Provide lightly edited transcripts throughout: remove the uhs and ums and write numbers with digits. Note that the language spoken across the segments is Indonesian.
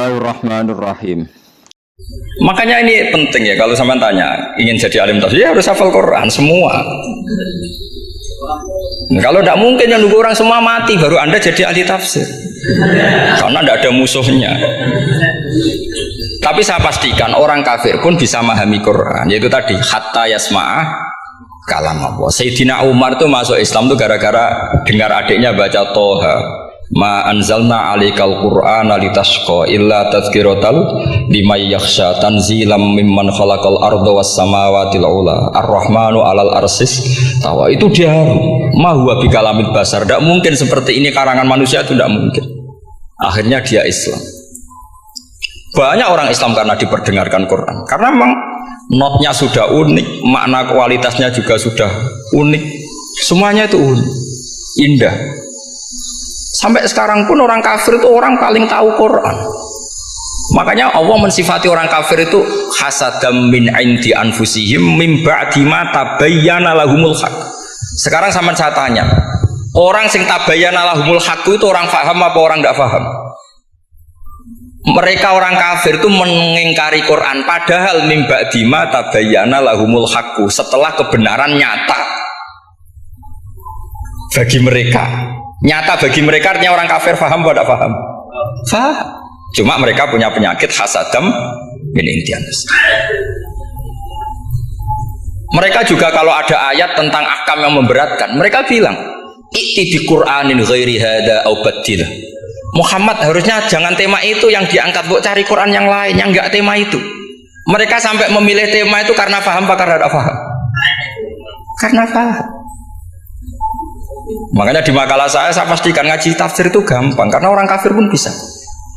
Bismillahirrahmanirrahim. Makanya ini penting ya, kalau sampean tanya ingin jadi alim tafsir ya harus hafal Quran semua. Nah, kalau tidak mungkin yang nunggu orang semua mati baru Anda jadi ahli tafsir, karena tidak ada musuhnya. Tapi saya pastikan orang kafir pun bisa memahami Quran, yaitu tadi hatta yasma'ah kalam Allah. Sayyidina Umar tuh masuk Islam tuh gara-gara dengar adiknya baca Toha, ma anzalna alikal qur'ana litasqa illa tadhkiratal liman yakhsha tanzilam mimman khalaqal arda was samawati ula ar-rahmanu alal arsis tawa. Itu dia ma huwa bikalamil basar, tidak mungkin seperti ini karangan manusia, itu tidak mungkin. Akhirnya dia Islam. Banyak orang Islam karena diperdengarkan Quran, karena memang notnya sudah unik, makna kualitasnya juga sudah unik, semuanya itu unik, indah. Sampai sekarang pun orang kafir itu orang paling tahu Quran. Makanya Allah mensifati orang kafir itu hasadam min indi anfusihim min ba'di ma tabayyana lahumul haq. Sekarang sama saya tanya, orang sing tabayyana lahumul haq itu orang faham apa orang tidak faham? Mereka orang kafir itu mengingkari Quran, padahal min ba'di ma tabayyana lahumul haq, setelah kebenaran nyata bagi mereka. Nyata bagi mereka artinya orang kafir faham atau tidak faham? Faham. Cuma mereka punya penyakit hasadam min indianus. Mereka juga kalau ada ayat tentang ahkam yang memberatkan, mereka bilang i'ti bi Qur'anin ghairi hada au badil. Muhammad harusnya jangan tema itu yang diangkat, buat cari Quran yang lain yang enggak tema itu. Mereka sampai memilih tema itu karena paham apa karena tidak paham? Karena paham. Makanya di makalah saya pastikan ngaji tafsir itu gampang, karena orang kafir pun bisa.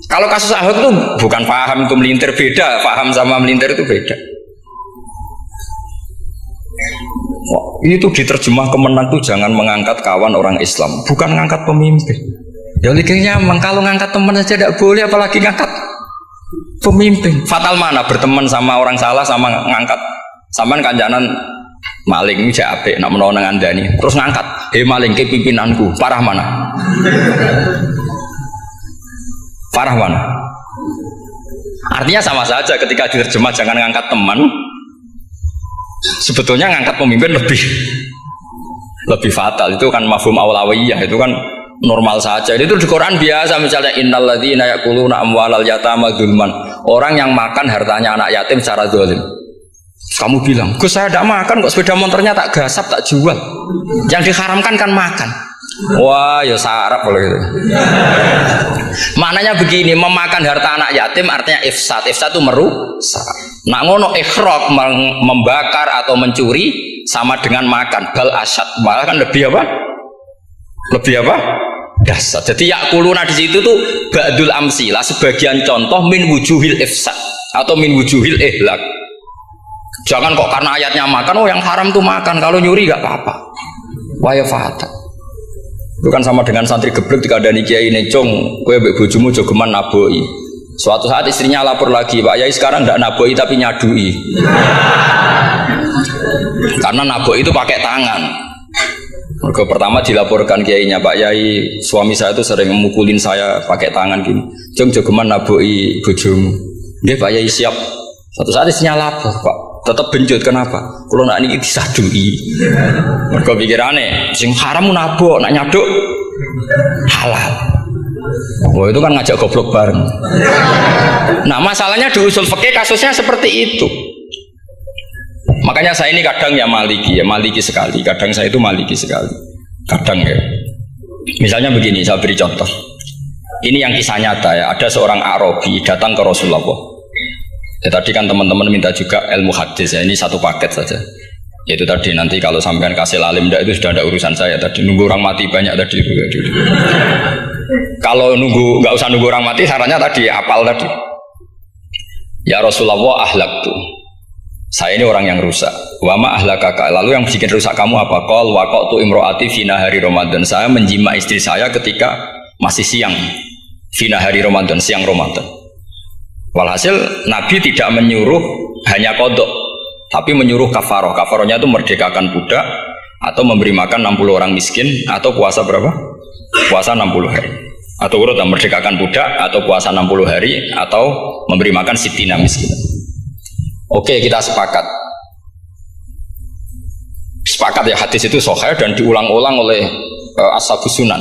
Kalau kasus Ahok itu bukan paham itu melintir, beda. Paham sama melintir itu beda. Wah, ini tuh diterjemah kemenang tuh jangan mengangkat kawan orang Islam, bukan ngangkat pemimpin. Ya likirnya emang kalau ngangkat teman saja tidak boleh, apalagi ngangkat pemimpin. Fatal mana berteman sama orang salah sama ngangkat. Saman kancanan maling ini apik nak menawa nang andani terus ngangkat, maling ke pimpinanku, parah mana? Parah mana? Artinya sama saja ketika diterjemah jangan ngangkat teman, sebetulnya ngangkat pemimpin lebih fatal. Itu kan mafhum awlawiyah, itu kan normal saja. Itu di Quran biasa, misalnya innalladzina yaquluna amwalal yatama dzulman, orang yang makan hartanya anak yatim secara zalim. Kamu bilang, Gus saya tidak makan kok, sepeda motornya tak gasap, tak jual. Yang diharamkan kan makan. Wah, ya sarap kalau gitu. Maknanya begini, memakan harta anak yatim artinya ifsad. Ifsad itu merusak. Nak ngono ikhraq, membakar atau mencuri sama dengan makan. Bal asyad, malah kan lebih apa? Lebih apa? Dasar. Jadi yakuluna di situ tuh ba'dul amsilah, sebagian contoh min wujuhil ifsad atau min wujuhil ihlak. Jangan kok karena ayatnya makan, oh yang haram tuh makan, kalau nyuri gak apa-apa. Waya fatal. Itu kan sama dengan santri geblek dikandani kiai necong, kowe mbek bojomu jogeman naboi. Suatu saat istrinya lapor lagi, Pak Yai sekarang ndak naboi tapi nyadui. Karena naboi itu pakai tangan. Mereka pertama dilaporkan kiainya, Pak Yai suami saya itu sering memukulin saya pakai tangan gini. Jong jogeman naboi bojomu. Nggih Pak Yai siap. Suatu saat istrinya lapor, Pak. Tetap benjut, kenapa? Kalau nak ini disadui. Mereka pikirannya, sing haram nabok, nak nyaduk halal. Oh itu kan ngajak goblok bareng. Nah masalahnya di usul fikih kasusnya seperti itu. Makanya saya ini kadang ya maliki sekali. Kadang saya itu maliki sekali. Kadang ya. Misalnya begini, saya beri contoh. Ini yang kisah nyata ya. Ada seorang Arabi datang ke Rasulullah. Ya, tadi kan teman-teman minta juga ilmu hadis ya, ini satu paket saja. Yaitu tadi nanti kalau sampean kasih alim itu sudah ada urusan saya tadi. Nunggu orang mati banyak tadi. Kalau nggak usah nunggu orang mati, sarannya tadi apal tadi. Ya Rasulullah ahlaktu. Saya ini orang yang rusak. Wa ma ahlakaka. Lalu yang bikin rusak kamu apa? Qal waqatu imroati fina hari Ramadan. Saya menjima istri saya ketika masih siang. Fina hari Ramadan, siang Ramadan. Walhasil Nabi tidak menyuruh hanya kodok, tapi menyuruh kafaroh. Kafarohnya itu merdekakan budak atau memberi makan 60 orang miskin atau puasa berapa? Puasa 60 hari. Atau urut merdekakan budak, atau puasa 60 hari, atau memberi makan sitina miskin. Oke, kita sepakat. Sepakat ya, hadis itu sahih dan diulang-ulang oleh Ashabus Sunan.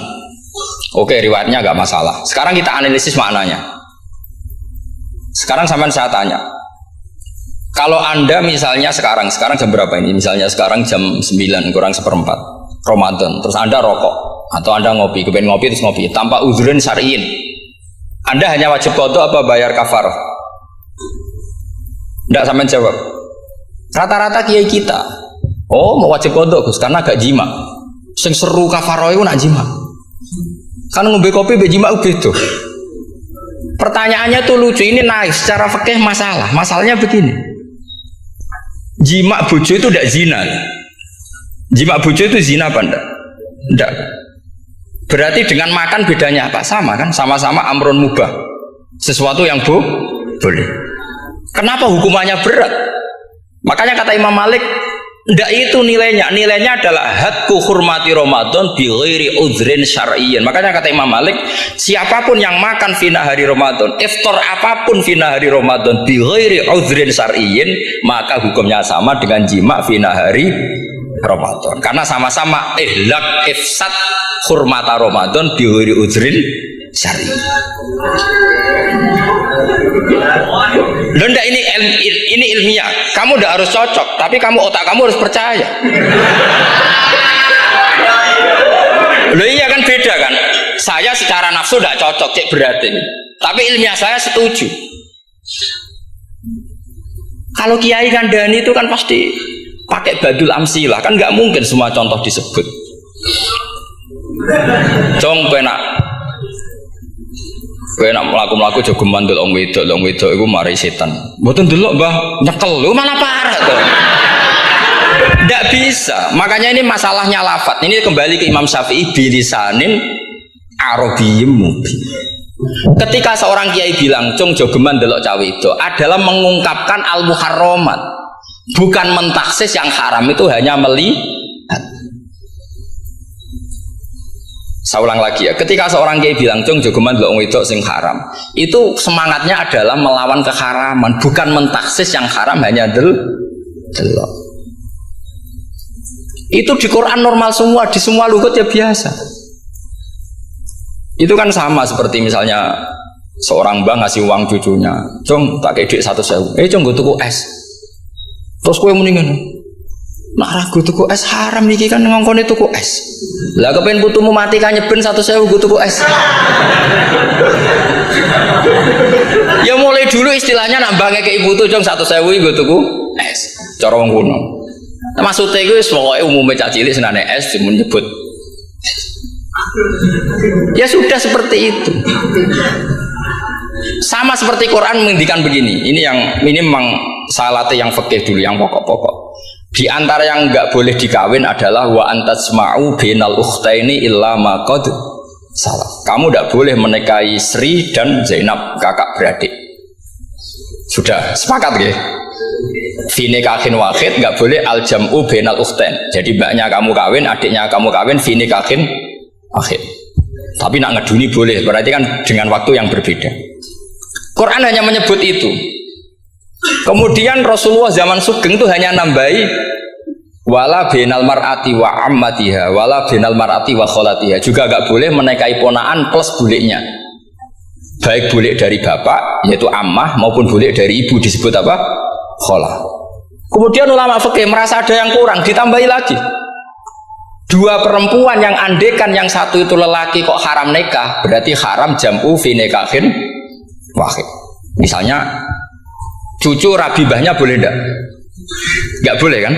Oke, riwayatnya nggak masalah. Sekarang kita analisis maknanya. Sekarang sampean saya tanya, kalau Anda misalnya sekarang jam berapa ini? Misalnya sekarang jam 9 kurang seperempat Ramadan, terus Anda rokok atau Anda ngopi, kepengen ngopi terus ngopi tanpa uzurin syar'iin, Anda hanya wajib qadha apa bayar kafarah? Tidak sampean jawab. Rata-rata kiai kita, oh mau wajib qadha Gus karena gak jima. Sing seru kafarah itu nak jima. Kan ngombe kopi be jima beda. Pertanyaannya tuh lucu, ini naik secara fikih masalah. Masalahnya begini. Jima bojo itu tidak zina. Jima bojo itu zina apa enggak? Enggak. Berarti dengan makan bedanya apa? Sama kan? Sama-sama amrun mubah. Sesuatu yang boleh. Kenapa hukumannya berat? Makanya kata Imam Malik, enggak itu nilainya. Nilainya adalah hadku hurmati Ramadan bi ghairi uzrin syar'iyyin. Makanya kata Imam Malik, siapapun yang makan fina hari Ramadan, iftar apapun fina hari Ramadan bi ghairi uzrin syar'iyyin, maka hukumnya sama dengan jima fina hari Ramadan. Karena sama-sama ihlak ifsad hurmata Ramadan bi ghairi uzrin syar'i. Lenda ini ilmiah. Kamu tidak harus cocok, tapi otak kamu harus percaya. Loh iya kan beda kan. Saya secara nafsu tidak cocok, cek berarti. Tapi ilmiah saya setuju. Kalau kiai kandani itu kan pasti pakai badul amsilah, kan nggak mungkin semua contoh disebut. Jong penak melaku jogeman delok wedok iku mari setan. Mboten delok Mbah, nyekel lho malah parah tuh. Ndak bisa. Makanya ini masalahnya lafat. Ini kembali ke Imam Syafi'i bilisanin arabiyyim mubin. Ketika seorang kiai bilang cung jogeman delok cawe itu adalah mengungkapkan al-muharramat, bukan mentaksis yang haram itu hanya melihat. Saya ulang lagi ya, ketika seorang kiai bilang cung jogeman delok wedok sing haram, itu semangatnya adalah melawan keharaman, bukan mentaksis yang haram hanya delok. Itu di Quran normal semua, di semua lugat ya biasa. Itu kan sama seperti misalnya seorang mbak ngasih uang cucunya, cung tak kayak duit 100.000, cung gue tuku es, terus gue mendingan nak ragu tuku es haram iki kan ngongkone tuku es. Lah kepen putumu mati kan nyeben 100.000 gue tuku es. Ya mulai dulu istilahnya nak bangke ke ibu tuh cung 100.000 gue tuku es. Cara wong kuno. Maksudnya gue pokoke umume cah cilik senane es cuma nyebut. Ya sudah seperti itu. Sama seperti Quran menghentikan begini. Ini memang salate yang fikih dulu, yang pokok-pokok. Di antara yang enggak boleh dikawin adalah wa antasma'u bainal ukhtaini illa ma qad salaf. Kamu enggak boleh menikahi Sri dan Zainab, kakak beradik. Sudah sepakat nggih? Fi nikahin wahid enggak boleh al jam'u bainal ukhtain. Jadi mbaknya kamu kawin, adiknya kamu kawin fi nikahin wahid. Tapi nak ngeduni boleh, berarti kan dengan waktu yang berbeda. Quran hanya menyebut itu. Kemudian Rasulullah zaman Sugeng itu hanya nambahi wala binal mar'ati wa ammatiha wala binal mar'ati wa kholatiha, juga agak boleh menikahi ponaan plus buliknya, baik bulik dari bapak yaitu ammah maupun bulik dari ibu disebut apa? Kholah. Kemudian ulama fikih merasa ada yang kurang, ditambahi lagi dua perempuan yang andekan yang satu itu lelaki kok haram nikah, berarti haram jam'u fi nikahin wahid. Misalnya cucu rabibahnya boleh enggak? Enggak boleh kan?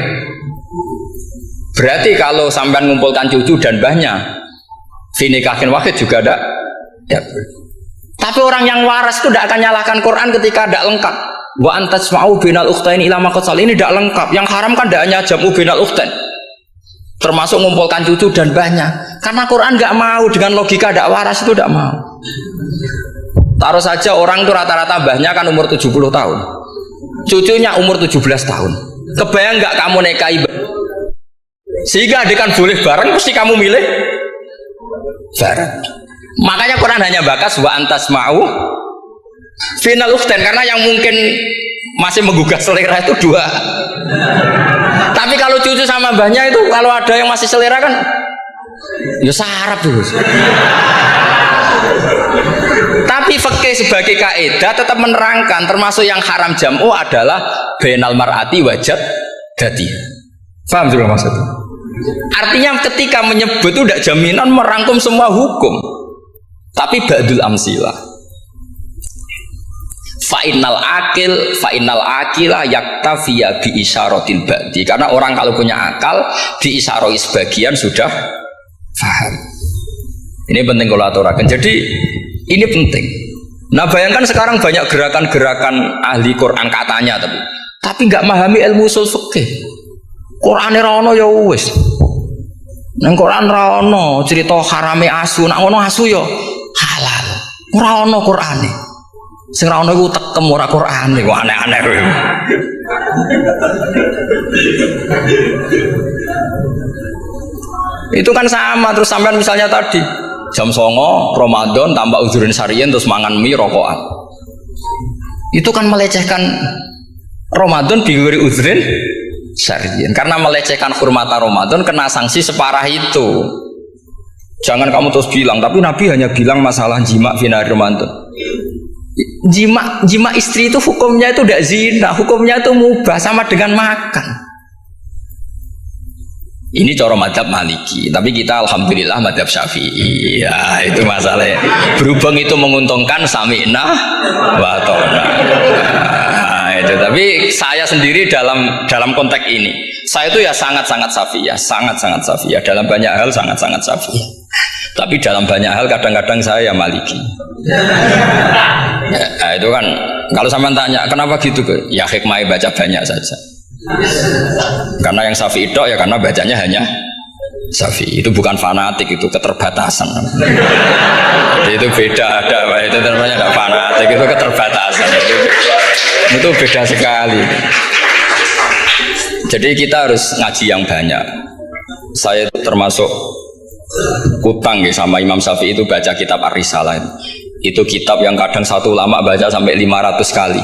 Berarti kalau sampai mengumpulkan cucu dan mbahnya fi nikahin wahid juga enggak? Ya. Tapi orang yang waras itu tidak akan nyalahkan Quran ketika tidak lengkap. Wa antasma'u bainal ukhtain ila ma qad sal, ini tidak lengkap. Yang haram kan tidak hanya jam'u bainal ukhtain, termasuk mengumpulkan cucu dan mbahnya. Karena Quran enggak mau dengan logika tidak waras itu, tidak mau. Taruh saja orang itu rata-rata mbahnya kan umur 70 tahun, cucunya umur 17 tahun. Kebayang nggak kamu nikahi sehingga adekan boleh bareng, pasti kamu milih bareng. Makanya Quran hanya bakas wa antas mau final ukhtain, karena yang mungkin masih menggugah selera itu dua. Tapi kalau cucu sama mbahnya itu, kalau ada yang masih selera kan ya sarap dulu. Tapi fikih sebagai kaidah tetap menerangkan termasuk yang haram jam'u adalah bainal mar'ati wajad dati. Paham juga maksudnya? Artinya ketika menyebut itu tidak jaminan merangkum semua hukum, tapi ba'dul amsilah. Fa'innal akila yaktafiya bi isyaratil ba'di. Karena orang kalau punya akal di isyaroi sebagian sudah paham. Ini penting kalau aturakan. Jadi ini penting. Nah bayangkan sekarang banyak gerakan-gerakan ahli Quran katanya, tapi nggak memahami ilmu usul fikih. Quran rono ya wis. Nang Quran rono cerita harame asu, nak ngono asu ya halal. Ora ono Qurane. Sing ra ono iku tekem ora Qurane, kok aneh-aneh kowe. Itu kan sama terus sampean misalnya tadi jam 09.00 Ramadan tambah uzurin syarian terus mangan mie rokokan. Itu kan melecehkan Ramadan biguri uzurin syarian. Karena melecehkan hurmata Ramadan kena sanksi separah itu. Jangan kamu terus bilang, tapi Nabi hanya bilang masalah jima fina Ramadan. Jima istri itu hukumnya itu tidak zina, hukumnya itu mubah sama dengan makan. Ini cara madhab Maliki, tapi kita alhamdulillah madhab Syafi'i. Ya itu masalahnya. Berhubung itu menguntungkan sami'na wa ta'na. Nah, itu. Tapi saya sendiri dalam konteks ini, saya itu ya sangat-sangat Syafi'iyah, sangat-sangat Syafi'iyah. Dalam banyak hal sangat-sangat Syafi'iyah. Tapi dalam banyak hal kadang-kadang saya Maliki. Nah, itu kan kalau sampean tanya kenapa gitu, ya hikmah baca banyak saja. Karena yang Syafi'i itu ya karena bacanya hanya Syafi'i. Itu bukan fanatik, itu keterbatasan. Itu beda, itu namanya tidak fanatik, itu keterbatasan. Itu beda sekali. Jadi kita harus ngaji yang banyak. Saya termasuk utang ya sama Imam Syafi'i itu baca kitab Ar-Risalah. Itu kitab yang kadang satu ulama baca sampai 500 kali.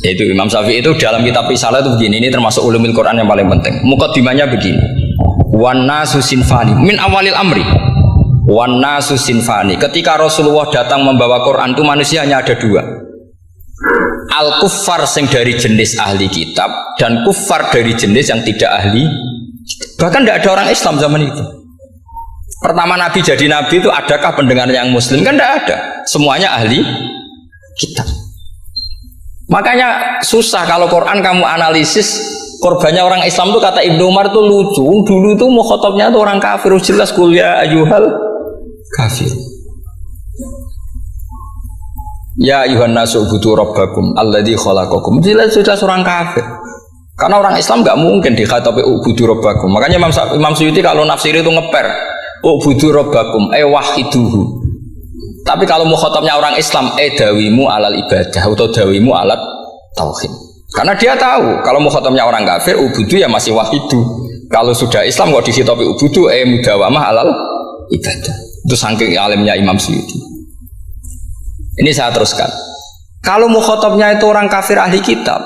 Yaitu Imam Syafi'i itu dalam kitab Risalah itu begini, ini termasuk ulumul Quran yang paling penting. Muqaddimahnya begini. Wan nasu sinfani min awalil amri. Wan nasu sinfani. Ketika Rasulullah datang membawa Quran itu manusia hanya ada dua. Al kuffar sing dari jenis ahli kitab dan kuffar dari jenis yang tidak ahli. Bahkan tidak ada orang Islam zaman itu. Pertama Nabi jadi Nabi itu adakah pendengarnya yang Muslim? Kan tidak ada. Semuanya ahli kitab. Makanya susah kalau Quran kamu analisis korbannya orang Islam tuh, kata Ibnu Umar tuh lucu. Dulu tuh mukhatabnya tuh orang kafir, jelas kuliah ayyuhal kafir. Ya ayuhan nasu ubudu rabbakum alladzi khalaqakum. Jelas orang kafir. Karena orang Islam nggak mungkin dikhatabi ubudu rabbakum. Makanya Imam Suyuti kalau nafsir itu ngeper ubudu rabbakum wahiduhu. Tapi kalau mukhatabnya orang Islam, dawimu alal ibadah atau dawimu alat tauhid. Karena dia tahu kalau mukhatabnya orang kafir, ubudu ya masih wahidu. Kalau sudah Islam kok dikhitabi ubudu, mudawamah alal ibadah. Itu saking alimnya Imam Suyuti. Ini saya teruskan. Kalau mukhatabnya itu orang kafir ahli kitab,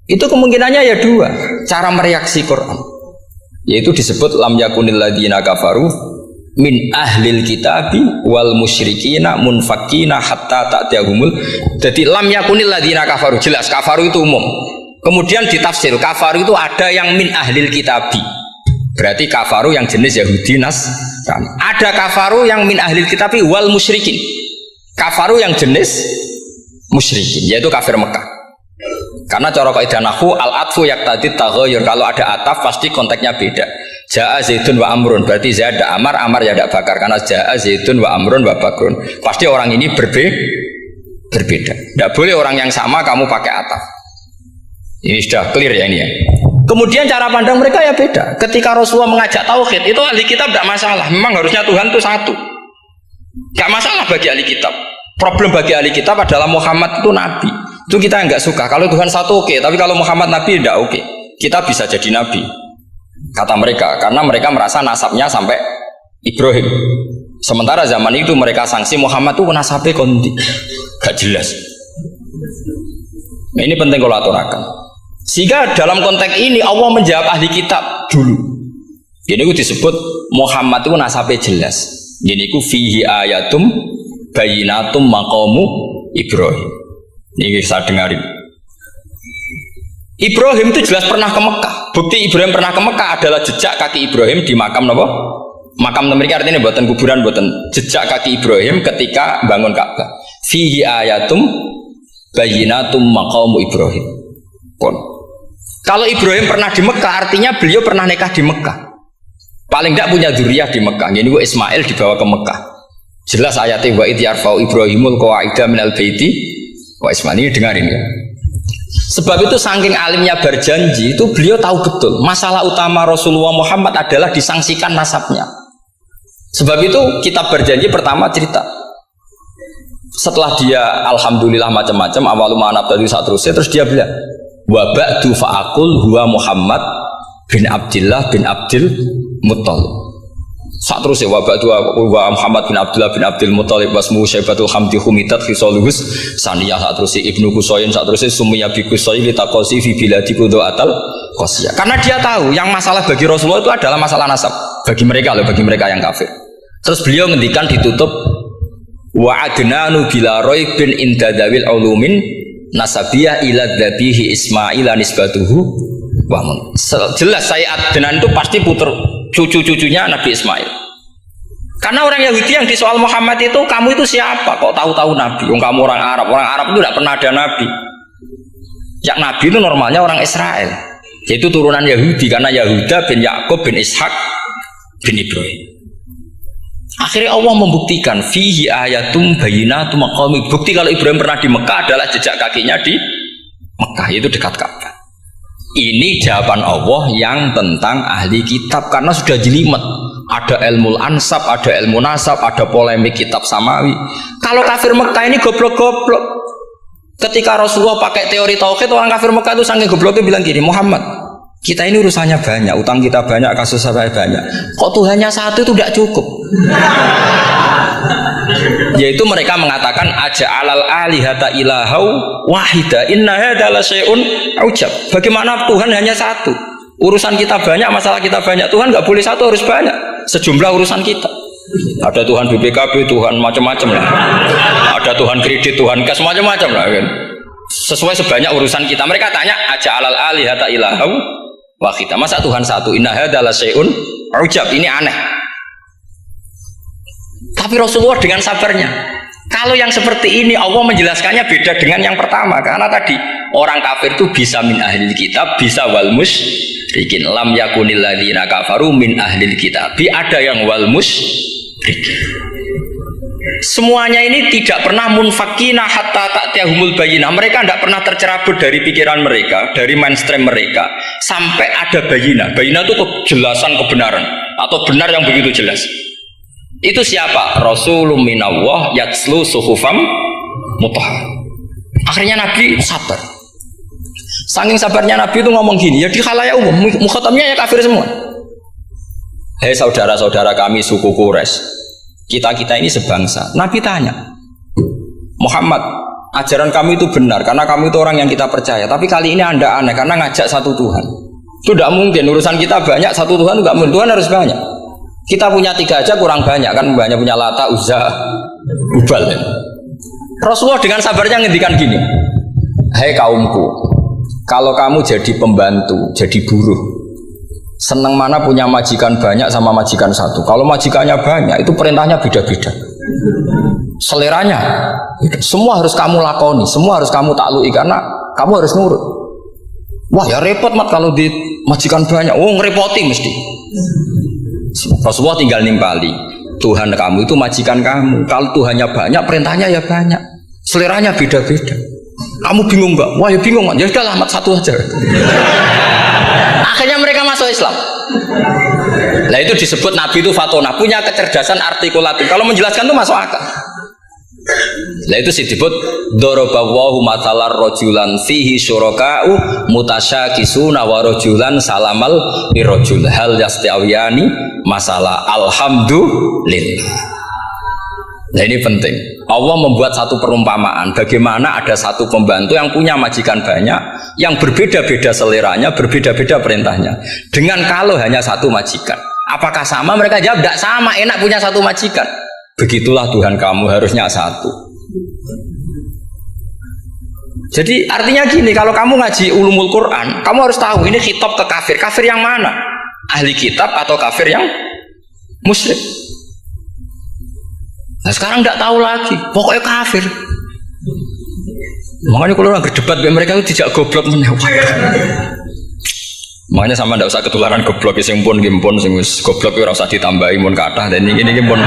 itu kemungkinannya ya dua cara mereaksi Quran. Yaitu disebut lam yakunil ladzina kafaru min ahlil kitabi wal musyrikina munfakina hatta ta'tiyahumul. Jadi lam yakunil ladzina kafaru, jelas kafaru itu umum. Kemudian ditafsir kafaru itu ada yang min ahlil kitabi, berarti kafaru yang jenis Yahudi Nasrani. Ada kafaru yang min ahlil kitabi wal musyrikin, kafaru yang jenis musyrikin, yaitu kafir Mekah. Karena cara kaidah nahwu al-atfu yaqtadi taghayyur, kalau ada ataf pasti konteksnya beda. Ja'a Zaidun wa Amrun, berarti Zaid ada Amar, Amar ya ada Bakar. Karena Ja'a Zaidun wa Amrun wa Bakrun, pasti orang ini berbeda. Tidak boleh orang yang sama kamu pakai ataf. Ini sudah clear ya ini ya. Kemudian cara pandang mereka ya beda. Ketika Rasulullah mengajak tauhid, itu ahli kitab tidak masalah. Memang harusnya Tuhan itu satu, tidak masalah bagi ahli kitab. Problem bagi ahli kitab adalah Muhammad itu nabi. Itu kita nggak suka. Kalau Tuhan satu oke, tapi kalau Muhammad nabi tidak oke. Kita bisa jadi nabi, kata mereka, karena mereka merasa nasabnya sampai Ibrahim. Sementara zaman itu mereka sanksi Muhammad itu nasabe konti, gak jelas. Nah, ini penting kalau aturakan. Sehingga dalam konteks ini Allah menjawab ahli kitab dulu. Ini itu disebut Muhammad itu nasabe jelas. Ini itu fihi ayatum bayinatum maqamu Ibrahim. Ini saya dengarin. Ibrahim itu jelas pernah ke Mekah. Bukti Ibrahim pernah ke Mekah adalah jejak kaki Ibrahim di makam apa? Makam mereka artinya buatan kuburan, buatan jejak kaki Ibrahim ketika bangun Ka'bah. Fihi ayatum bayinatum maqamu Ibrahim. Pun. Kalau Ibrahim pernah di Mekah, artinya beliau pernah nikah di Mekah. Paling tidak punya dzurriyyah di Mekah. Jadi Ismail dibawa ke Mekah. Jelas ayatnya wa idh yarfa'u Ibrahimul qawaida minal baiti wa Ismail. Ini dengarin ya. Sebab itu saking alimnya berjanji itu beliau tahu betul masalah utama Rasulullah Muhammad adalah disangsikan nasabnya. Sebab itu kitab berjanji pertama cerita setelah dia alhamdulillah macam-macam awalu ma'anab tadi saat terus dia bilang wa ba'du fa'akul huwa Muhammad bin Abdillah bin Abdil Muttalib. Saat terus ya wa ba'du wa Muhammad bin Abdullah bin Abdil Muttalib wasmu Syaibatul Hamdi Humidat Khisaluhus Saniyah. Saat terus Ibnu Qusayn, saat terus Sumiyah bi Qusayn litaqasi fi biladi Qudu'atal Qasiyah. Karena dia tahu yang masalah bagi Rasulullah itu adalah masalah nasab bagi mereka loh, bagi mereka yang kafir. Terus beliau ngendikan ditutup wa adnanu bila raibin indadawil ulumin nasabiyah ila dhabihi Ismaila nisbatuhu wa mun. Jelas saya Adnan itu pasti puter cucu-cucunya Nabi Ismail. Karena orang Yahudi yang disoal Muhammad itu, kamu itu siapa? Kok tahu-tahu Nabi? Kamu orang Arab. Orang Arab itu tidak pernah ada Nabi. Yang Nabi itu normalnya orang Israel, yaitu turunan Yahudi. Karena Yahuda bin Yakub bin Ishak bin Ibrahim. Akhirnya Allah membuktikan fihi ayatum bayinatum maqami. Bukti kalau Ibrahim pernah di Mekah adalah jejak kakinya di Mekah, itu dekat Ka'bah. Ini jawaban Allah yang tentang ahli kitab karena sudah jelimet. Ada ilmu ansab, ada ilmu nasab, ada polemik kitab samawi. Kalau kafir Mekah ini goblok-goblok. Ketika Rasulullah pakai teori tauhid, orang kafir Mekah itu sangat gobloknya bilang gini, Muhammad, kita ini urusannya banyak, utang kita banyak, kasus saya banyak. Kok Tuhannya satu itu tidak cukup? Yaitu mereka mengatakan aja'alal alihata ilahau wahida inna hadza la syai'un ujab. Bagaimana Tuhan hanya satu? Urusan kita banyak, masalah kita banyak. Tuhan nggak boleh satu, harus banyak. Sejumlah urusan kita. Ada Tuhan BPKB, Tuhan macam-macam lah. Ada Tuhan kredit, Tuhan kas macam-macam lah kan. Sesuai sebanyak urusan kita. Mereka tanya aja'alal alihata ilahau wahida. Masa Tuhan satu? Inna hadza la syai'un ujab. Ini aneh. Tapi Rasulullah dengan sabarnya. Kalau yang seperti ini Allah menjelaskannya beda dengan yang pertama. Karena tadi orang kafir itu bisa min ahlil kitab, bisa wal musyrikin. Lam yakunil ladzina kafaru min ahlil kitab. Ada yang wal musyrikin. Semuanya ini tidak pernah munfakina hatta ta'tiyahumul bayyinah. Mereka tidak pernah tercerabut dari pikiran mereka, dari mainstream mereka sampai ada bayyinah. Bayyinah itu kejelasan kebenaran atau benar yang begitu jelas. Itu siapa? Rasulun minallah yatslu suhufam mutahhar. Akhirnya Nabi sabar. Saking sabarnya Nabi itu ngomong gini, ya di khalayak umum, mukhatamnya ya kafir semua. Hei saudara-saudara kami suku Quraisy, kita ini sebangsa. Nabi tanya, Muhammad, ajaran kami itu benar karena kami itu orang yang kita percaya. Tapi kali ini Anda aneh karena ngajak satu Tuhan. Itu tidak mungkin. Urusan kita banyak, satu Tuhan tidak mungkin. Tuhan harus banyak. Kita punya 3 aja kurang banyak kan, banyak punya Lata, Uzza, Hubal. Rasulullah dengan sabarnya ngendikan gini, hai kaumku, kalau kamu jadi pembantu, jadi buruh, senang mana punya majikan banyak sama majikan satu. Kalau majikannya banyak, itu perintahnya beda-beda, seleranya semua harus kamu lakoni, semua harus kamu taklui karena kamu harus nurut. Wah ya repot mat kalau di majikan banyak, ngerepoti mesti. Rasulullah tinggal nimpali, Tuhan kamu itu majikan kamu. Kalau Tuhannya banyak, perintahnya ya banyak, seleranya beda-beda. Kamu bingung nggak? Wah ya bingung, ya udahlah mat satu aja. Akhirnya mereka masuk Islam. Nah itu disebut Nabi itu fatona, punya kecerdasan artikulatif. Kalau menjelaskan itu masuk akal. Nah itu disebut dorobawahu matalar rojulan fihi syuraka'u mutasyakisuna wa rojulan salamal birojul hal yastiawiyani masalah alhamdulillah. Nah ini penting. Allah membuat satu perumpamaan bagaimana ada satu pembantu yang punya majikan banyak, yang berbeda-beda seleranya, berbeda-beda perintahnya. Dengan kalau hanya satu majikan, apakah sama? Mereka jawab tidak sama. Enak punya satu majikan. Begitulah Tuhan kamu harusnya satu. Jadi artinya gini, kalau kamu ngaji ulumul Quran, kamu harus tahu ini khitab ke kafir. Kafir yang mana? Ahli kitab atau kafir yang musyrik? Nah sekarang tidak tahu lagi, pokoknya kafir. Makanya kalau orang berdebat dengan mereka itu tidak goblok menewak. Makanya sama tidak usah ketularan goblok, sing pun gimpun, sing goblok itu usah ditambahi mun kathah dan ini gimpun.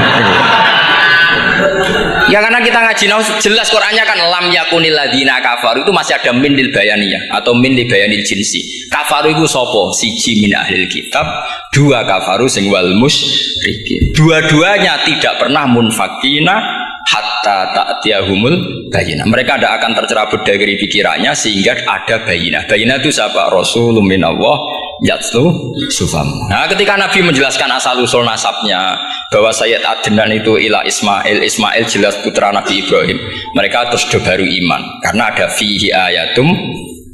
Ya karena kita ngaji jelas Qurannya kan lam yakunil ladina kafaru itu masih ada min lil bayaniyah atau min lil bayanil jinsi. Kafaru itu sopo siji min ahlil kitab, dua kafaru sing wal musyrikin. Dua-duanya tidak pernah munfakina hatta ta'tiyahumul bayinah. Mereka tidak akan tercerabut dari pikirannya sehingga ada bayinah. Bayinah itu siapa? Rasulun minallah yatlu sufam. Nah ketika Nabi menjelaskan asal usul nasabnya bahwa Sayyid Adnan itu ila Ismail, Ismail jelas putra Nabi Ibrahim, mereka terus baru iman karena ada fihi ayatum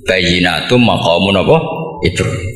bayinatum maqamun apa Ibrahim.